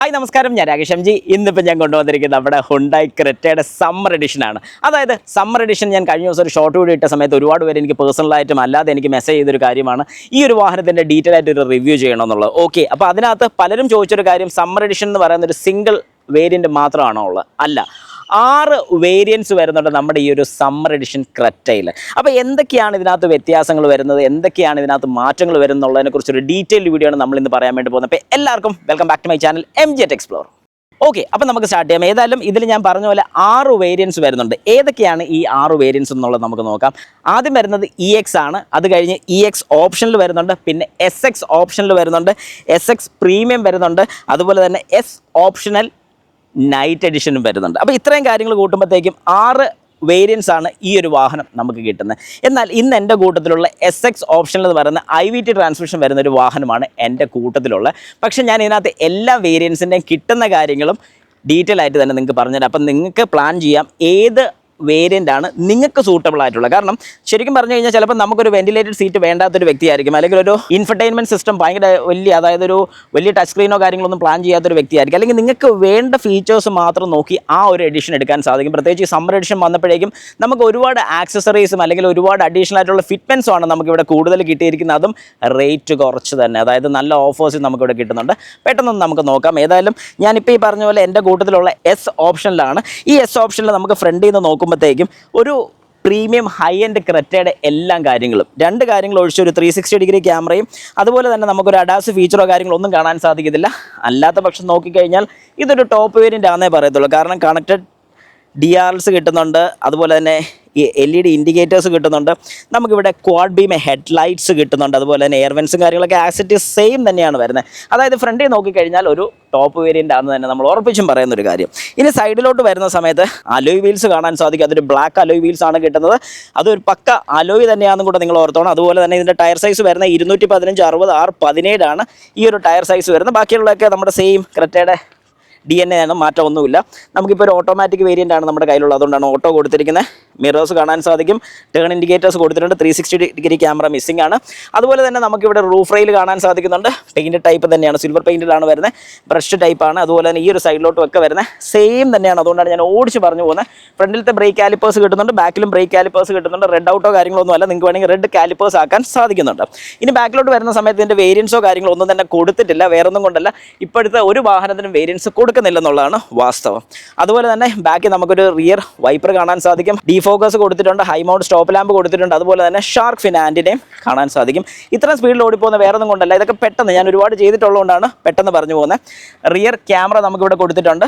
Hi നമസ്കാരം, ഞാൻ Rakesh M G. ഇന്നിപ്പോൾ ഞാൻ കൊണ്ടുവന്നിരിക്കുന്നത് നമ്മുടെ ഹുണ്ടായി ക്രെറ്റയുടെ സമ്മർ എഡിഷനാണ്. അതായത് സമ്മർ എഡിഷൻ ഞാൻ കഴിഞ്ഞ ദിവസം ഒരു ഷോർട്ട് വീഡിയോ ഇട്ട സമയത്ത് ഒരുപാട് പേര് എനിക്ക് പേഴ്സണലായിട്ടും അല്ലാതെ എനിക്ക് മെസ്സേജ് ചെയ്തൊരു കാര്യമാണ് ഈ ഒരു വാഹനത്തിൻ്റെ ഡീറ്റെയിൽ ആയിട്ട് ഒരു റിവ്യൂ ചെയ്യണമെന്നുള്ളത്. ഓക്കെ, അപ്പോൾ അതിനകത്ത് പലരും ചോദിച്ചൊരു കാര്യം, സമ്മർ എഡിഷൻ എന്ന് പറയുന്ന ഒരു സിംഗിൾ വേരിയൻറ്റ് മാത്രമാണോ ഉള്ളത്? അല്ല, 6 വേരിയൻസ് വരുന്നുണ്ട് നമ്മുടെ ഈ ഒരു സമ്മർ എഡിഷൻ ക്രെറ്റയിൽ. അപ്പോൾ എന്തൊക്കെയാണ് ഇതിനകത്ത് വ്യത്യാസങ്ങൾ വരുന്നത്, എന്തൊക്കെയാണ് ഇതിനകത്ത് മാറ്റങ്ങൾ വരുന്നുള്ളതിനെ കുറിച്ചൊരു ഡീറ്റെയിൽഡ് വീഡിയോ ആണ് നമ്മൾ ഇന്ന് പറയാൻ വേണ്ടി പോകുന്നത്. അപ്പോൾ എല്ലാവർക്കും welcome back to my channel MJ explore. Okay, അപ്പോൾ നമുക്ക് സ്റ്റാർട്ട് ചെയ്യാം. ഏതായാലും ഇതിൽ ഞാൻ പറഞ്ഞ പോലെ 6 വേരിയൻസ് വരുന്നുണ്ട്. ഏതൊക്കെയാണ് ഈ 6 വേരിയൻസ് എന്നുള്ളത് നമുക്ക് നോക്കാം. ആദ്യം വരുന്നത് EX ആണ്. അത് കഴിഞ്ഞ് EX ഓപ്ഷനിൽ വരുന്നുണ്ട്, പിന്നെ SX ഓപ്ഷനിൽ വരുന്നുണ്ട്, SX പ്രീമിയം വരുന്നുണ്ട്, അതുപോലെ തന്നെ S ഓപ്ഷണൽ നൈറ്റ് എഡിഷനും വരുന്നുണ്ട്. അപ്പോൾ ഇത്രയും കാര്യങ്ങൾ കൂട്ടുമ്പോഴത്തേക്കും 6 വേരിയൻസ് ആണ് ഈ ഒരു വാഹനം നമുക്ക് കിട്ടുന്നത്. എന്നാൽ ഇന്ന് എൻ്റെ കൂട്ടത്തിലുള്ള SX ഓപ്ഷനിൽ എന്ന് പറയുന്ന IVT ട്രാൻസ്മിഷൻ വരുന്ന ഒരു വാഹനമാണ് എൻ്റെ കൂട്ടത്തിലുള്ള. പക്ഷേ ഞാൻ ഇതിനകത്ത് എല്ലാ വേരിയൻസിൻ്റെയും കിട്ടുന്ന കാര്യങ്ങളും ഡീറ്റെയിൽ ആയിട്ട് തന്നെ നിങ്ങൾക്ക് പറഞ്ഞുതരാം. അപ്പം നിങ്ങൾക്ക് പ്ലാൻ ചെയ്യാം ഏത് വേരിയൻ്റ് ആണ് നിങ്ങൾക്ക് സൂട്ടബിൾ ആയിട്ടുള്ളത്. കാരണം ശരിക്കും പറഞ്ഞു കഴിഞ്ഞാൽ ചിലപ്പോൾ നമുക്കൊരു വെന്റിലേറ്റഡ് സീറ്റ് വേണ്ടാത്തൊരു വ്യക്തിയായിരിക്കും, അല്ലെങ്കിൽ ഒരു ഇൻഫർടൈൻമെൻറ്റ് സിസ്റ്റം ഭയങ്കര വലിയ, അതായത് ഒരു വലിയ ടച്ച് സ്ക്രീനോ കാര്യങ്ങളൊന്നും പ്ലാൻ ചെയ്യാത്തൊരു വ്യക്തിയായിരിക്കും. അല്ലെങ്കിൽ നിങ്ങൾക്ക് വേണ്ട ഫീച്ചേഴ്സ് മാത്രം നോക്കി ആ ഒരു എഡിഷൻ എടുക്കാൻ സാധിക്കും. പ്രത്യേകിച്ച് ഈ സമ്മർ എഡിഷൻ വന്നപ്പോഴേക്കും നമുക്ക് ഒരുപാട് ആക്സസറീസും അല്ലെങ്കിൽ ഒരുപാട് അഡീഷണൽ ആയിട്ടുള്ള ഫിറ്റ്മെൻറ്റ്സും ആണ് നമുക്കിവിടെ കൂടുതൽ കിട്ടിയിരിക്കുന്നത്. അതും റേറ്റ് കുറച്ച് തന്നെ, അതായത് നല്ല ഓഫേഴ്സ് നമുക്കിവിടെ കിട്ടുന്നുണ്ട്. പെട്ടെന്നൊന്ന് നമുക്ക് നോക്കാം. ഏതായാലും ഞാനിപ്പോൾ ഈ പറഞ്ഞ പോലെ എൻ്റെ കൂട്ടത്തിലുള്ള S ഓപ്ഷനിലാണ്. ഈ S ഓപ്ഷനിൽ നമുക്ക് ഫ്രണ്ടിൽ നിന്ന് നോക്കുമ്പോഴത്തേക്കും ഒരു പ്രീമിയം ഹൈ എൻഡ് ക്രെറ്റയുടെ എല്ലാ കാര്യങ്ങളും, 2 കാര്യങ്ങൾ ഒഴിച്ച് ഒരു 360 ഡിഗ്രി ക്യാമറയും അതുപോലെ തന്നെ നമുക്കൊരു അഡാസ് ഫീച്ചറോ കാര്യങ്ങളോ ഒന്നും കാണാൻ സാധിക്കത്തില്ല. അല്ലാത്ത പക്ഷം നോക്കിക്കഴിഞ്ഞാൽ ഇതൊരു ടോപ്പ് വേരിയൻ്റ് ആണെന്നേ പറയത്തുള്ളൂ. കാരണം കണക്റ്റഡ് DRLs കിട്ടുന്നുണ്ട്, അതുപോലെ തന്നെ ഈ LED ഇൻഡിക്കേറ്റേഴ്സ് കിട്ടുന്നുണ്ട്, നമുക്കിവിടെ ക്വാഡ് ബീം ഹെഡ്ലൈറ്റ്സ് കിട്ടുന്നുണ്ട്, അതുപോലെ തന്നെ എയർവെൻസും കാര്യങ്ങളൊക്കെ ആക്സിറ്റ് സെയിം തന്നെയാണ് വരുന്നത്. അതായത് ഫ്രണ്ടിൽ നോക്കിക്കഴിഞ്ഞാൽ ഒരു ടോപ്പ് വേരിയൻ്റ് ആണെന്ന് തന്നെ നമ്മൾ ഉറപ്പിച്ചും പറയുന്നൊരു കാര്യം. ഇനി സൈഡിലോട്ട് വരുന്ന സമയത്ത് അലോയ് വീൽസ് കാണാൻ സാധിക്കും. അതൊരു ബ്ലാക്ക് അലോയ് വീൽസ് ആണ് കിട്ടുന്നത്. അതൊരു പക്ക അലോയ് തന്നെയാണെന്നും കൂടെ നിങ്ങൾ ഓർത്തോണം. അതുപോലെ തന്നെ ഇതിൻ്റെ ടയർ സൈസ് വരുന്നത് 215 60 R17 ആണ് ഈ ഒരു ടയർ സൈസ് വരുന്നത്. ബാക്കിയുള്ളതൊക്കെ നമ്മുടെ സെയിം ക്രെറ്റയുടെ DNA ആണ്, മാറ്റമൊന്നുമില്ല. നമുക്കിപ്പോൾ ഒരു ഓട്ടോമാറ്റിക് വേരിയൻ്റ് ആണ് നമ്മുടെ കയ്യിലുള്ളത്, അതുകൊണ്ടാണ് ഓട്ടോ കൊടുത്തിരിക്കുന്നത്. മിറേഴ്സ് കാണാൻ സാധിക്കും, ടേൺ ഇൻഡിക്കേറ്റേഴ്സ് കൊടുത്തിട്ടുണ്ട്, 360 ഡിഗ്രി ക്യാമറ മിസ്സിംഗ് ആണ്. അതുപോലെ തന്നെ നമുക്കിവിടെ റൂഫ് റെയിൽ കാണാൻ സാധിക്കുന്നുണ്ട്. പെയിൻറ്റ് ടൈപ്പ് തന്നെയാണ്, സിൽവർ പെയിൻറ്റിലാണ് വരുന്നത്, ബ്രഷ് ടൈപ്പാണ്. അതുപോലെ തന്നെ ഈ ഒരു സൈഡിലോട്ടും ഒക്കെ വരുന്നത് സെയിം തന്നെയാണ്. അതുകൊണ്ടാണ് ഞാൻ ഓടിച്ച് പറഞ്ഞു പോകുന്നത്. ഫ്രണ്ടിലത്തെ ബ്രേക്ക് കാലിപ്പേഴ്സ് കിട്ടുന്നുണ്ട്, ബാക്കിലും ബ്രേക്ക് കാലിപ്പേഴ്സ് കിട്ടുന്നുണ്ട്. റെഡ് ഔട്ടോ കാര്യങ്ങളൊന്നും അല്ല, നിങ്ങൾക്ക് വേണമെങ്കിൽ റെഡ് കാലിപ്പേഴ്സ് ആക്കാൻ സാധിക്കുന്നുണ്ട്. ഇനി ബാക്കിലോട്ട് വരുന്ന സമയത്ത് ഇതിൻ്റെ വേരിയൻസോ കാര്യങ്ങളോ ഒന്നും തന്നെ കൊടുത്തിട്ടില്ല. വേറൊന്നും കൊണ്ടല്ല, ഇപ്പോഴത്തെ ഒരു വാഹനത്തിനും വേരിയൻസ് കൊടുക്കുന്നില്ലെന്നുള്ളതാണ് വാസ്തവം. അതുപോലെ തന്നെ ബാക്കിൽ നമുക്കൊരു റിയർ വൈപ്പർ കാണാൻ സാധിക്കും, ഫോക്കസ് കൊടുത്തിട്ടുണ്ട്, ഹൈ മൗണ്ട് സ്റ്റോപ്പ് ലാമ്പ് കൊടുത്തിട്ടുണ്ട്, അതുപോലെ തന്നെ ഷാർക്ക് ഫിൻ ആൻറ്റിനെയും കാണാൻ സാധിക്കും. ഇത്രയും സ്പീഡിൽ ഓടിപ്പോകുന്ന വേറൊന്നും കൊണ്ടല്ല, ഇതൊക്കെ പെട്ടെന്ന് ഞാൻ ഒരുപാട് ചെയ്തിട്ടുള്ളതുകൊണ്ടാണ് പെട്ടെന്ന് പറഞ്ഞു പോകുന്നത്. റിയർ ക്യാമറ നമുക്കിവിടെ കൊടുത്തിട്ടുണ്ട്.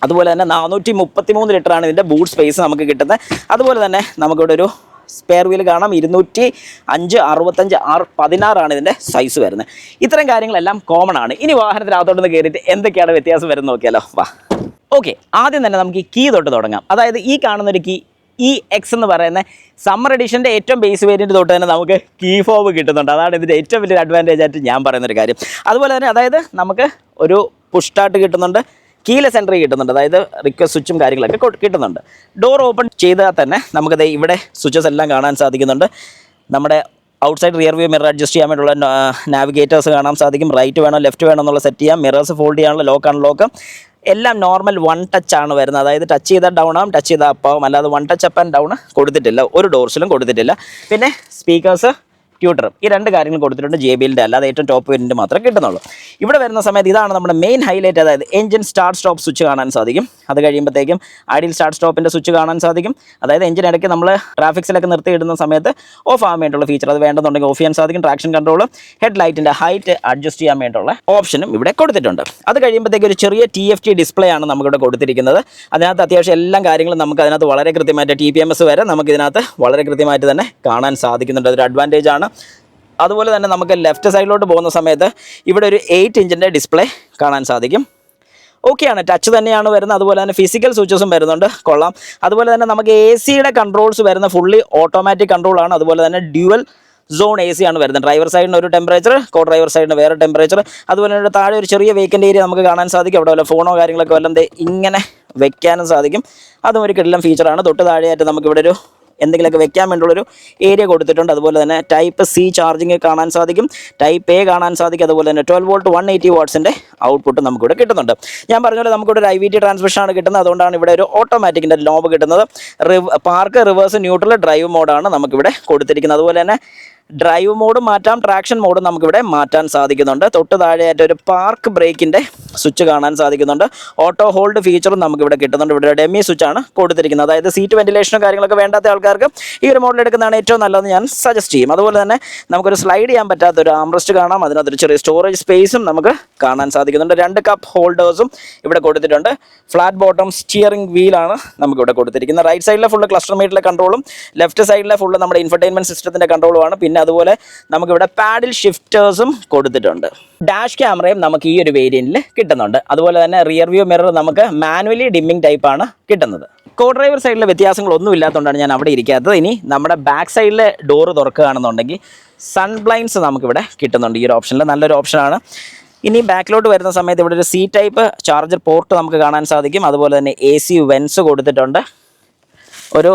അതുപോലെ തന്നെ 433 ലിറ്ററാണ് ഇതിൻ്റെ ബൂട്ട് സ്പേസ് നമുക്ക് കിട്ടുന്നത്. അതുപോലെ തന്നെ നമുക്കിവിടെ ഒരു സ്പെയർ വീൽ കാണാം, 205 65 R16 ആണ് ഇതിൻ്റെ സൈസ് വരുന്നത്. ഇത്തരം കാര്യങ്ങളെല്ലാം കോമൺ ആണ്. ഇനി വാഹനത്തിനകത്തോട്ട് കയറിയിട്ട് എന്തൊക്കെയാണ് വ്യത്യാസം വരുന്നത് നോക്കിയാലോ, വാ. ഓക്കെ, ആദ്യം തന്നെ നമുക്ക് ഈ കീ തൊട്ട് തുടങ്ങാം. അതായത് ഈ കാണുന്നൊരു കീ EX എന്ന് പറയുന്ന സമ്മർ എഡിഷൻ്റെ ഏറ്റവും ബേസ് വേരിയൻറ്റ് തൊട്ട് തന്നെ നമുക്ക് കീ ഫോബ് കിട്ടുന്നുണ്ട്. അതാണ് ഇതിൻ്റെ ഏറ്റവും വലിയൊരു അഡ്വാൻറ്റേജ് ആയിട്ട് ഞാൻ പറയുന്നൊരു കാര്യം. അതുപോലെ തന്നെ അതായത് നമുക്ക് ഒരു പുഷ് സ്റ്റാർട്ട് കിട്ടുന്നുണ്ട്, കീലെസ് എൻട്രി കിട്ടുന്നുണ്ട്, അതായത് റിക്വസ്റ്റ് സ്വിച്ചും കാര്യങ്ങളൊക്കെ കിട്ടുന്നുണ്ട്. ഡോർ ഓപ്പൺ ചെയ്താൽ തന്നെ നമുക്കത് ഇവിടെ സ്വിച്ചസ് എല്ലാം കാണാൻ സാധിക്കുന്നുണ്ട്. നമ്മുടെ outside rear view mirror adjust ചെയ്യാൻ വേണ്ടിയുള്ള നാവിഗേറ്റേഴ്സ് കാണാൻ സാധിക്കും. റൈറ്റ് വേണോ ലെഫ്റ്റ് വേണോ എന്നുള്ള സെറ്റ് ചെയ്യാം. മിറേഴ്സ് ഫോൾഡ് ചെയ്യാനുള്ള ലോക്ക് അൺലോക്ക് എല്ലാം നോർമൽ 1 ടച്ച് ആണ് വരുന്നത്. അതായത് ടച്ച് ചെയ്താൽ ഡൗൺ ആവും, ടച്ച് ചെയ്താൽ അപ്പ് ആവും. അല്ലാതെ 1 ടച്ച് അപ്പ് ആൻഡ് ഡൗൺ കൊടുത്തിട്ടില്ല, ഒരു ഡോർസിലും കൊടുത്തിട്ടില്ല. പിന്നെ സ്പീക്കേഴ്സ്, ട്യൂട്ടറും, ഈ 2 കാര്യങ്ങൾ കൊടുത്തിട്ടുണ്ട്. JBLൻ്റെ അല്ലാതെ ഏറ്റവും ടോപ്പ് വേരിയൻറ്റ് മാത്രമേ കിട്ടുന്നുള്ളൂ. ഇവിടെ വരുന്ന സമയത്ത് ഇതാണ് നമ്മുടെ മെയിൻ ഹൈലൈറ്റ്, അതായത് എഞ്ചിൻ സ്റ്റാർട്ട് സ്റ്റോപ്പ് സ്വിച്ച് കാണാൻ സാധിക്കും. അത് കഴിയുമ്പോഴത്തേക്കും ഐഡിയൽ സ്റ്റാർട്ട് സ്റ്റോപ്പിൻ്റെ സ്വിച്ച് കാണാൻ സാധിക്കും. അതായത് എഞ്ചിൻ ഇടയ്ക്ക് നമ്മൾ ട്രാഫിക്സിലൊക്കെ നിർത്തിയിടുന്ന സമയത്ത് ഓഫ് ആകാൻ വേണ്ടിയുള്ള ഫീച്ചർ, അത് വേണ്ടെന്നുണ്ടെങ്കിൽ ഓഫ് ചെയ്യാൻ സാധിക്കും. ട്രാക്ഷൻ കൺട്രോളും ഹെഡ് ലൈറ്റിൻ്റെ ഹൈറ്റ് അഡ്ജസ്റ്റ് ചെയ്യാൻ വേണ്ടിയുള്ള ഓപ്ഷനും ഇവിടെ കൊടുത്തിട്ടുണ്ട്. അത് കഴിയുമ്പോഴത്തേക്ക് ഒരു ചെറിയ TFT ഡിസ്പ്ലേ ആണ് നമുക്കിവിടെ കൊടുത്തിരിക്കുന്നത്. അതിനകത്ത് അത്യാവശ്യം എല്ലാ കാര്യങ്ങളും നമുക്ക് അതിനകത്ത് വളരെ കൃത്യമായിട്ട് TPMS വരെ നമുക്കിതിനകത്ത് വളരെ കൃത്യമായിട്ട് തന്നെ കാണാൻ സാധിക്കുന്നുണ്ട്. അതൊരു അഡ്വാൻറ്റേജ് ആണ്. അതുപോലെ തന്നെ നമുക്ക് ലെഫ്റ്റ് സൈഡിലോട്ട് പോകുന്ന സമയത്ത് ഇവിടെ ഒരു 8 ഇഞ്ചിൻ്റെ ഡിസ്പ്ലേ കാണാൻ സാധിക്കും. ഓക്കെയാണ്, ടച്ച് തന്നെയാണ് വരുന്നത്. അതുപോലെ തന്നെ ഫിസിക്കൽ സ്വിച്ചസും വരുന്നുണ്ട്, കൊള്ളാം. അതുപോലെ തന്നെ നമുക്ക് AC-യുടെ കൺട്രോൾസ് വരുന്ന ഫുള്ളി ഓട്ടോമാറ്റിക് കൺട്രോളാണ്. അതുപോലെ തന്നെ ഡ്യുവൽ സോൺ AC ആണ് വരുന്നത്. ഡ്രൈവർ സൈഡിന് ഒരു ടെമ്പറേച്ചർ, കോ ഡ്രൈവർ സൈഡിന് വേറെ ടെമ്പറേച്ചർ. അതുപോലെ തന്നെ താഴെ ഒരു ചെറിയ വേക്കൻ്റ് ഏരിയ നമുക്ക് കാണാൻ സാധിക്കും. അവിടെ വല്ല ഫോണോ കാര്യങ്ങളൊക്കെ വല്ലതും ഇങ്ങനെ വെക്കാനും സാധിക്കും. അതും ഒരു കിടിലൻ ഫീച്ചറാണ്. തൊട്ട് താഴെയായിട്ട് നമുക്കിവിടെ ഒരു എന്തെങ്കിലുമൊക്കെ വെക്കാൻ വേണ്ടിയുള്ളൊരു ഏരിയ കൊടുത്തിട്ടുണ്ട്. അതുപോലെ തന്നെ ടൈപ്പ് സി ചാർജിങ് കാണാൻ സാധിക്കും, ടൈപ്പ് എ കാണാൻ സാധിക്കും. അതുപോലെ തന്നെ 12 വോൾട്ട് 180 വാട്ട്സിൻ്റെ ഔട്ട്പുട്ട് നമുക്കിവിടെ കിട്ടുന്നുണ്ട്. ഞാൻ പറഞ്ഞ പോലെ നമുക്കിവിടെ ഒരു IVT ട്രാൻസ്മിഷനാണ് കിട്ടുന്നത്. അതുകൊണ്ടാണ് ഇവിടെ ഒരു ഓട്ടോമാറ്റിക്കിൻ്റെ നോബ് കിട്ടുന്നത്. പാർക്ക്, റിവേഴ്സ്, ന്യൂട്രൽ, ഡ്രൈവ് മോഡാണ് നമുക്കിവിടെ കൊടുത്തിരിക്കുന്നത്. അതുപോലെ തന്നെ ഡ്രൈവ് മോഡ് മാറ്റാം, ട്രാക്ഷൻ മോഡ് നമുക്കിവിടെ മാറ്റാൻ സാധിക്കുന്നുണ്ട്. തൊട്ട് താഴെയായിട്ട് ഒരു പാർക്ക് ബ്രേക്കിൻ്റെ സ്വിച്ച് കാണാൻ സാധിക്കുന്നുണ്ട്. ഓട്ടോ ഹോൾഡ് ഫീച്ചറും നമുക്കിവിടെ കിട്ടുന്നുണ്ട്. ഇവിടെ ഡെമ്മി സ്വിച്ചാണ് കൊടുത്തിരിക്കുന്നത്. അതായത് സീറ്റ് വെന്റിലേഷനും കാര്യങ്ങളൊക്കെ വേണ്ടാത്ത ആൾക്കാർക്ക് ഈ ഒരു മോഡൽ എടുക്കുന്നതാണ് ഏറ്റവും നല്ലതെന്ന് ഞാൻ സജസ്റ്റ് ചെയ്യും. അതുപോലെ തന്നെ നമുക്കൊരു സ്ലൈഡ് ചെയ്യാൻ പറ്റാത്ത ഒരു ആംറസ്റ്റ് കാണാം. അതിനകത്തൊരു ചെറിയ സ്റ്റോറേജ് സ്പേസും നമുക്ക് കാണാൻ സാധിക്കുന്നുണ്ട്. 2 കപ്പ് ഹോൾഡേഴ്സും ഇവിടെ കൊടുത്തിട്ടുണ്ട്. ഫ്ലാറ്റ് ബോട്ടം സ്റ്റിയറിംഗ് വീലാണ് നമുക്കിവിടെ കൊടുത്തിരിക്കുന്നത്. റൈറ്റ് സൈഡിലെ ഫുള്ള് ക്ലസ്റ്റർ മീറ്ററിലെ കൺട്രോളും ലെഫ്റ്റ് സൈഡിലെ ഫുള്ള് നമ്മുടെ ഇൻഫർടൈൻമെൻറ്റ് സിസ്റ്റത്തിൻ്റെ കൺട്രോളുമാണ്. പിന്നെ അതുപോലെ നമുക്കിവിടെ പാഡിൽ ഷിഫ്റ്റേഴ്സും കൊടുത്തിട്ടുണ്ട്. ഡാഷ് ക്യാമറയും നമുക്ക് ഈ ഒരു വേരിയൻറ്റിൽ കിട്ടുന്നുണ്ട്. അതുപോലെ തന്നെ റിയർ വ്യൂ മിറർ നമുക്ക് മാനുവലി ഡിമ്മിങ് ടൈപ്പാണ് കിട്ടുന്നത്. കോ ഡ്രൈവർ സൈഡിലെ വ്യത്യാസങ്ങളൊന്നും ഇല്ലാത്തതുകൊണ്ടാണ് ഞാൻ അവിടെ ഇരിക്കാത്തത്. ഇനി നമ്മുടെ ബാക്ക് സൈഡിലെ ഡോറ് തുറക്കുകയാണെന്നുണ്ടെങ്കിൽ സൺ ബ്ലൈൻഡ്സ് നമുക്കിവിടെ കിട്ടുന്നുണ്ട്. ഈ ഒരു ഓപ്ഷനിൽ നല്ലൊരു ഓപ്ഷനാണ്. ഇനി ബാക്കിലോട്ട് വരുന്ന സമയത്ത് ഇവിടെ ഒരു സി ടൈപ്പ് ചാർജർ പോർട്ട് നമുക്ക് കാണാൻ സാധിക്കും. അതുപോലെ തന്നെ AC വെൻസ് കൊടുത്തിട്ടുണ്ട്. ഒരു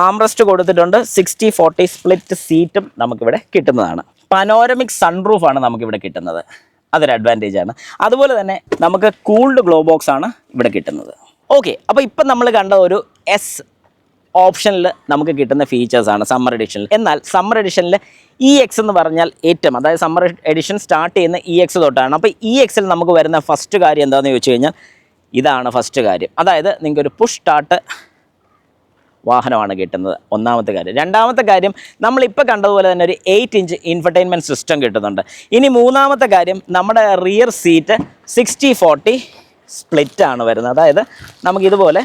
ആംറസ്റ്റ് കൊടുത്തിട്ടുണ്ട്. 60-40 സ്പ്ലിറ്റ് സീറ്റും നമുക്കിവിടെ കിട്ടുന്നതാണ്. പനോരമിക് സൺറൂഫാണ് നമുക്കിവിടെ കിട്ടുന്നത്. അതൊരു അഡ്വാൻറ്റേജ് ആണ്. അതുപോലെ തന്നെ നമുക്ക് കൂൾഡ് ഗ്ലോ ബോക്സ് ആണ് ഇവിടെ കിട്ടുന്നത്. ഓക്കെ, അപ്പോൾ ഇപ്പം നമ്മൾ കണ്ട ഒരു എസ് ഓപ്ഷനിൽ നമുക്ക് കിട്ടുന്ന ഫീച്ചേഴ്സാണ് സമ്മർ എഡിഷനിൽ. എന്നാൽ സമ്മർ എഡിഷനിൽ EX എന്ന് പറഞ്ഞാൽ ഏറ്റവും, അതായത് സമ്മർ എഡിഷൻ സ്റ്റാർട്ട് ചെയ്യുന്ന EX തൊട്ടാണ്. അപ്പോൾ EXൽ നമുക്ക് വരുന്ന ഫസ്റ്റ് കാര്യം എന്താണെന്ന് ചോദിച്ചു കഴിഞ്ഞാൽ ഇതാണ് ഫസ്റ്റ് കാര്യം. അതായത് നിങ്ങൾക്കൊരു പുഷ് സ്റ്റാർട്ട് വാഹനമാണ് കിട്ടുന്നത്, ഒന്നാമത്തെ കാര്യം. രണ്ടാമത്തെ കാര്യം നമ്മളിപ്പോൾ കണ്ടതുപോലെ തന്നെ ഒരു 8 ഇഞ്ച് ഇൻഫർടൈൻമെൻറ്റ് സിസ്റ്റം കിട്ടുന്നുണ്ട്. ഇനി മൂന്നാമത്തെ കാര്യം നമ്മുടെ റിയർ സീറ്റ് 60-40 സ്പ്ലിറ്റ് ആണ് വരുന്നത്. അതായത് നമുക്കിതുപോലെ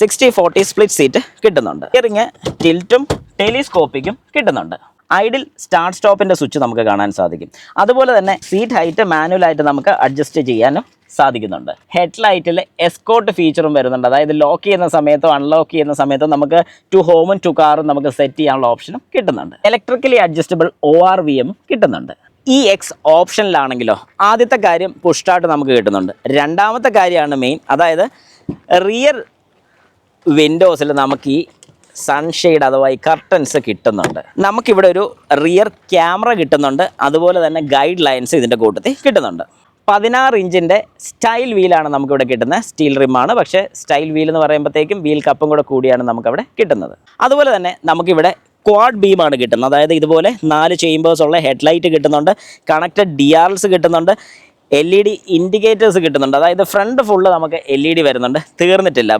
60-40 സ്പ്ലിറ്റ് സീറ്റ് കിട്ടുന്നുണ്ട്. സ്റ്റിയറിങ് ടിൽറ്റും ടെലിസ്കോപ്പിക്കും കിട്ടുന്നുണ്ട്. ഐഡിൽ സ്റ്റാർട്ട് സ്റ്റോപ്പിൻ്റെ സ്വിച്ച് നമുക്ക് കാണാൻ സാധിക്കും. അതുപോലെ തന്നെ സീറ്റ് ഹൈറ്റ് മാനുവലായിട്ട് നമുക്ക് അഡ്ജസ്റ്റ് ചെയ്യാനും സാധിക്കുന്നുണ്ട്. ഹെഡ് ലൈറ്റിൽ എസ്കോർട്ട് ഫീച്ചറും വരുന്നുണ്ട്. അതായത് ലോക്ക് ചെയ്യുന്ന സമയത്തോ അൺലോക്ക് ചെയ്യുന്ന സമയത്തോ നമുക്ക് ടു ഹോമും ടു കാറും നമുക്ക് സെറ്റ് ചെയ്യാനുള്ള ഓപ്ഷനും കിട്ടുന്നുണ്ട്. ഇലക്ട്രിക്കലി അഡ്ജസ്റ്റബിൾ ORVM കിട്ടുന്നുണ്ട്. EX ഓപ്ഷനിലാണെങ്കിലോ ആദ്യത്തെ കാര്യം പുഷ് സ്റ്റാർട്ട് നമുക്ക് കിട്ടുന്നുണ്ട്. രണ്ടാമത്തെ കാര്യമാണ് മെയിൻ, അതായത് റിയർ വിൻഡോസിൽ നമുക്ക് ഈ സൺഷെയ്ഡ് അഥവാ ഈ കർട്ടൻസ് കിട്ടുന്നുണ്ട്. നമുക്കിവിടെ ഒരു റിയർ ക്യാമറ കിട്ടുന്നുണ്ട്. അതുപോലെ തന്നെ ഗൈഡ് ലൈൻസ് ഇതിൻ്റെ കൂട്ടത്തിൽ കിട്ടുന്നുണ്ട്. 16 ഇഞ്ചിൻ്റെ സ്റ്റൈൽ വീലാണ് നമുക്കിവിടെ കിട്ടുന്നത്. സ്റ്റീൽ റിമാണ്, പക്ഷേ സ്റ്റൈൽ വീൽ എന്ന് പറയുമ്പോഴത്തേക്കും വീൽ കപ്പും കൂടെ കൂടിയാണ് നമുക്കവിടെ കിട്ടുന്നത്. അതുപോലെ തന്നെ നമുക്കിവിടെ ക്വാഡ് ബീമാണ് കിട്ടുന്നത്. അതായത് ഇതുപോലെ 4 ചേമ്പേഴ്സ് ഉള്ള ഹെഡ്ലൈറ്റ് കിട്ടുന്നുണ്ട്. കണക്റ്റഡ് DRLs കിട്ടുന്നുണ്ട്. LED ഇൻഡിക്കേറ്റേഴ്സ് കിട്ടുന്നുണ്ട്. അതായത് ഫ്രണ്ട് ഫുള്ള് നമുക്ക് LED വരുന്നുണ്ട്. തീർന്നിട്ടില്ല.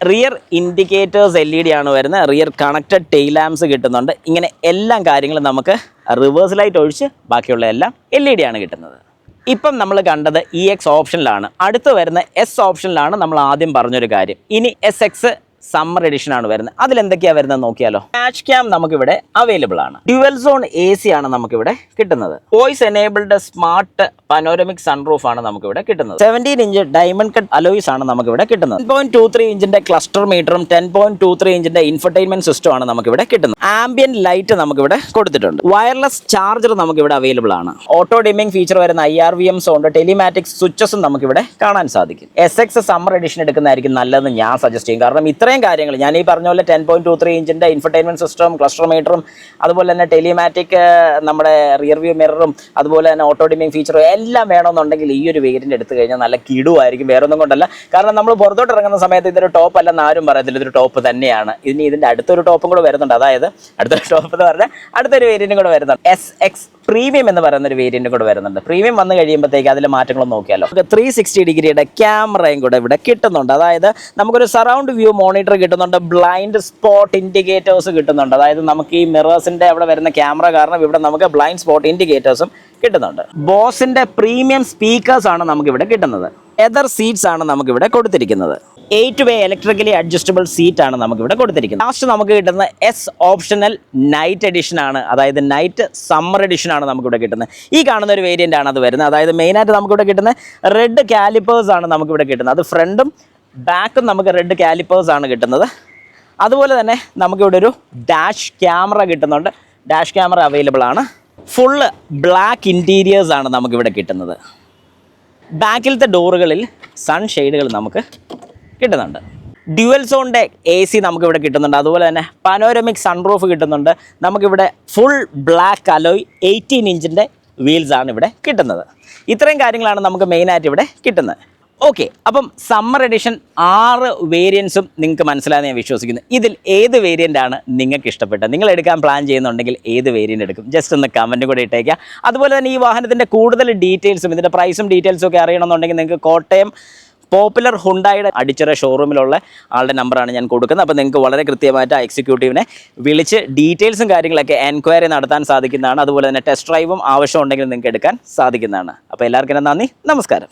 റിയർ ഇൻഡിക്കേറ്റേഴ്സ് LED ആണ് വരുന്നത്. റിയർ കണക്റ്റഡ് ടെയിൽ ലാംപ്സ് കിട്ടുന്നുണ്ട്. ഇങ്ങനെ എല്ലാം കാര്യങ്ങളും നമുക്ക് റിവേഴ്സ് ലൈറ്റ് ഒഴിച്ച് ബാക്കിയുള്ള എല്ലാം LED ആണ് കിട്ടുന്നത്. ഇപ്പം നമ്മൾ കണ്ടത് EX ഓപ്ഷനിലാണ്. അടുത്ത് വരുന്ന S ഓപ്ഷനിലാണ് നമ്മൾ ആദ്യം പറഞ്ഞൊരു കാര്യം. ഇനി SX സമ്മർ എഡിഷൻ ആണ് വരുന്നത്. അതിലെന്തൊക്കെയാണ് വരുന്നത് നോക്കിയാലോ. ഡാഷ് ക്യാം നമുക്കിവിടെ അവൈലബിൾ ആണ്. ഡ്യുവൽ സോൺ AC ആണ് നമുക്കിവിടെ കിട്ടുന്നത്. Voice enabled smart panoramic sunroof ആണ് നമുക്കിവിടെ കിട്ടുന്നത്. 17 ഇഞ്ച് ഡയമണ്ട് കട്ട് അലോയ്സ് ആണ് നമുക്കിവിടെ കിട്ടുന്നത്. 10.23 ഇഞ്ചിന്റെ ക്ലസ്റ്റർ മീറ്ററും 10.23 ഇഞ്ചിന്റെ ഇൻഫർടൈൻമെന്റ് സിസ്റ്റം ആണ് നമുക്കിവിടെ കിട്ടുന്നത്. ആംബിയൻ ലൈറ്റ് നമുക്കിവിടെ കൊടുത്തിട്ടുണ്ട്. വയർലെസ് ചാർജർ നമുക്കിവിടെ അവൈലബിൾ ആണ്. ഓട്ടോ ഡിമ്മിംഗ് ഫീച്ചർ വരുന്ന IRVM സൗണ്ട്, ടെലിമാറ്റിക്സ് സ്വിച്ചസും നമുക്കിവിടെ കാണാൻ സാധിക്കും. SX സമ്മർ എഡിഷൻ എടുക്കുന്നതായിരിക്കും നല്ലതെന്ന് ഞാൻ സജസ്റ്റ് ചെയ്യും. കാരണം ഇത്രയും കാര്യങ്ങൾ ഞാൻ ഈ പറഞ്ഞ പോലെ 10.23 ഇഞ്ചിന്റെ ഇൻഫർടൈൻമെന്റ് സിസ്റ്റം, ക്ലസ്റ്റർ മീറ്ററും, അതുപോലെ തന്നെ ടെലിമാറ്റിക് നമ്മുടെ റിയർ വ്യൂ മിററും, അതുപോലെ തന്നെ ഓട്ടോ ഡിമ്മിംഗ് ഫീച്ചറും എല്ലാം വേണമെന്നുണ്ടെങ്കിൽ ഈ ഒരു വേരിയന്റ് എടുത്തു കഴിഞ്ഞാൽ നല്ല കിടുവായിരിക്കും. വേറെ ഒന്നും കൊണ്ടല്ല, കാരണം നമ്മൾ പുറത്തോട്ട് ഇറങ്ങുന്ന സമയത്ത് ഇതൊരു ടോപ്പ് അല്ലെന്ന് ആരും പറയത്തില്ല, ഇതൊരു ടോപ്പ് തന്നെയാണ്. ഇനി ഇതിന്റെ അടുത്തൊരു ടോപ്പും കൂടെ വരുന്നുണ്ട്. അതായത് അടുത്തൊരു ടോപ്പ് എന്ന് പറഞ്ഞാൽ അടുത്തൊരു വേരിയന്റും കൂടെ വരുന്നുണ്ട്. SX പ്രീമിയം എന്ന് പറയുന്ന ഒരു വേരിയന്റും കൂടെ വരുന്നുണ്ട്. പ്രീമിയം വന്നു കഴിയുമ്പോഴത്തേക്ക് അതിലെ മാറ്റങ്ങളൊന്നും നോക്കിയാലോ. 360 ഡിഗ്രിയുടെ ക്യാമറയും കൂടെ ഇവിടെ കിട്ടുന്നുണ്ട്. അതായത് നമുക്കൊരു സറൗണ്ട് വ്യൂ മോണിറ്റർ കിട്ടുന്നുണ്ട്. ബ്ലൈൻഡ് സ്പോട്ട് ഇൻഡിക്കേറ്റേഴ്സ് കിട്ടുന്നുണ്ട്. അതായത് നമുക്ക് ഈ മിറേഴ്സിന്റെ അവിടെ വരുന്ന ക്യാമറ കാരണം ഇവിടെ നമുക്ക് ബ്ലൈൻഡ് സ്പോട്ട് ഇൻഡിക്കേറ്റേഴ്സും കിട്ടുന്നുണ്ട്. ബോസിന്റെ പ്രീമിയം സ്പീക്കേഴ്സ് ആണ് നമുക്കിവിടെ കിട്ടുന്നത്. ലെതർ സീറ്റ്സ് ആണ് നമുക്കിവിടെ കൊടുത്തിരിക്കുന്നത്. 8-way ഇലക്ട്രിക്കലി അഡ്ജസ്റ്റബിൾ സീറ്റ് ആണ് നമുക്കിവിടെ കൊടുത്തിരിക്കുന്നത്. ലാസ്റ്റ് നമുക്ക് കിട്ടുന്ന S ഓപ്ഷണൽ നൈറ്റ് എഡിഷൻ ആണ്. അതായത് നൈറ്റ് സമ്മർ എഡിഷൻ ആണ് നമുക്കിവിടെ കിട്ടുന്നത്. ഈ കാണുന്ന ഒരു വേരിയന്റ് ആണ് അത് വരുന്നത്. അതായത് മെയിനായിട്ട് നമുക്കിവിടെ കിട്ടുന്ന റെഡ് കാലിപ്പേഴ്സ് ആണ് നമുക്കിവിടെ കിട്ടുന്നത്. അത് ഫ്രണ്ടും ബാക്കും നമുക്ക് റെഡ് കാലിപ്പേഴ്സ് ആണ് കിട്ടുന്നത്. അതുപോലെ തന്നെ നമുക്കിവിടെ ഒരു ഡാഷ് ക്യാമറ കിട്ടുന്നുണ്ട്. ഡാഷ് ക്യാമറ അവൈലബിൾ ആണ്. ഫുള്ള് ബ്ലാക്ക് ഇൻറ്റീരിയേഴ്സ് ആണ് നമുക്കിവിടെ കിട്ടുന്നത്. ബാക്കിലത്തെ ഡോറുകളിൽ സൺ ഷെയ്ഡുകൾ നമുക്ക് കിട്ടുന്നുണ്ട്. ഡ്യുവൽ സോണിൻ്റെ AC നമുക്കിവിടെ കിട്ടുന്നുണ്ട്. അതുപോലെ തന്നെ പനോരമിക് സൺറൂഫ് കിട്ടുന്നുണ്ട്. നമുക്കിവിടെ ഫുൾ ബ്ലാക്ക് അലോയ് 18 ഇഞ്ചിൻ്റെ വീൽസാണ് ഇവിടെ കിട്ടുന്നത്. ഇത്രയും കാര്യങ്ങളാണ് നമുക്ക് മെയിനായിട്ട് ഇവിടെ കിട്ടുന്നത്. ഓക്കെ, അപ്പം സമ്മർ എഡിഷൻ 6 വേരിയൻസും നിങ്ങൾക്ക് മനസ്സിലായെന്ന് ഞാൻ വിശ്വസിക്കുന്നു. ഇതിൽ ഏത് വേരിയൻ്റാണ് നിങ്ങൾക്ക് ഇഷ്ടപ്പെട്ടത്? നിങ്ങൾ എടുക്കാൻ പ്ലാൻ ചെയ്യുന്നുണ്ടെങ്കിൽ ഏത് വേരിയൻ്റ് എടുക്കും? ജസ്റ്റ് ഒന്ന് കമൻറ്റ് കൂടെ ഇട്ടേക്കുക. അതുപോലെ തന്നെ ഈ വാഹനത്തിൻ്റെ കൂടുതൽ ഡീറ്റെയിൽസും ഇതിൻ്റെ പ്രൈസും ഡീറ്റെയിൽസും ഒക്കെ അറിയണമെന്നുണ്ടെങ്കിൽ നിങ്ങൾക്ക് കോട്ടയം പോപ്പുലർ ഹുണ്ടായുടെ അടിച്ചിറ ഷോറൂമിലുള്ള ആളുടെ നമ്പറാണ് ഞാൻ കൊടുക്കുന്നത്. അപ്പോൾ നിങ്ങൾക്ക് വളരെ കൃത്യമായിട്ട് ആ എക്സിക്യൂട്ടീവിനെ വിളിച്ച് ഡീറ്റെയിൽസും കാര്യങ്ങളൊക്കെ എൻക്വയറി നടത്താൻ സാധിക്കുന്നതാണ്. അതുപോലെ തന്നെ ടെസ്റ്റ് ഡ്രൈവും ആവശ്യമുണ്ടെങ്കിൽ നിങ്ങൾക്ക് എടുക്കാൻ സാധിക്കുന്നതാണ്. അപ്പോൾ എല്ലാവർക്കും നന്ദി, നമസ്കാരം.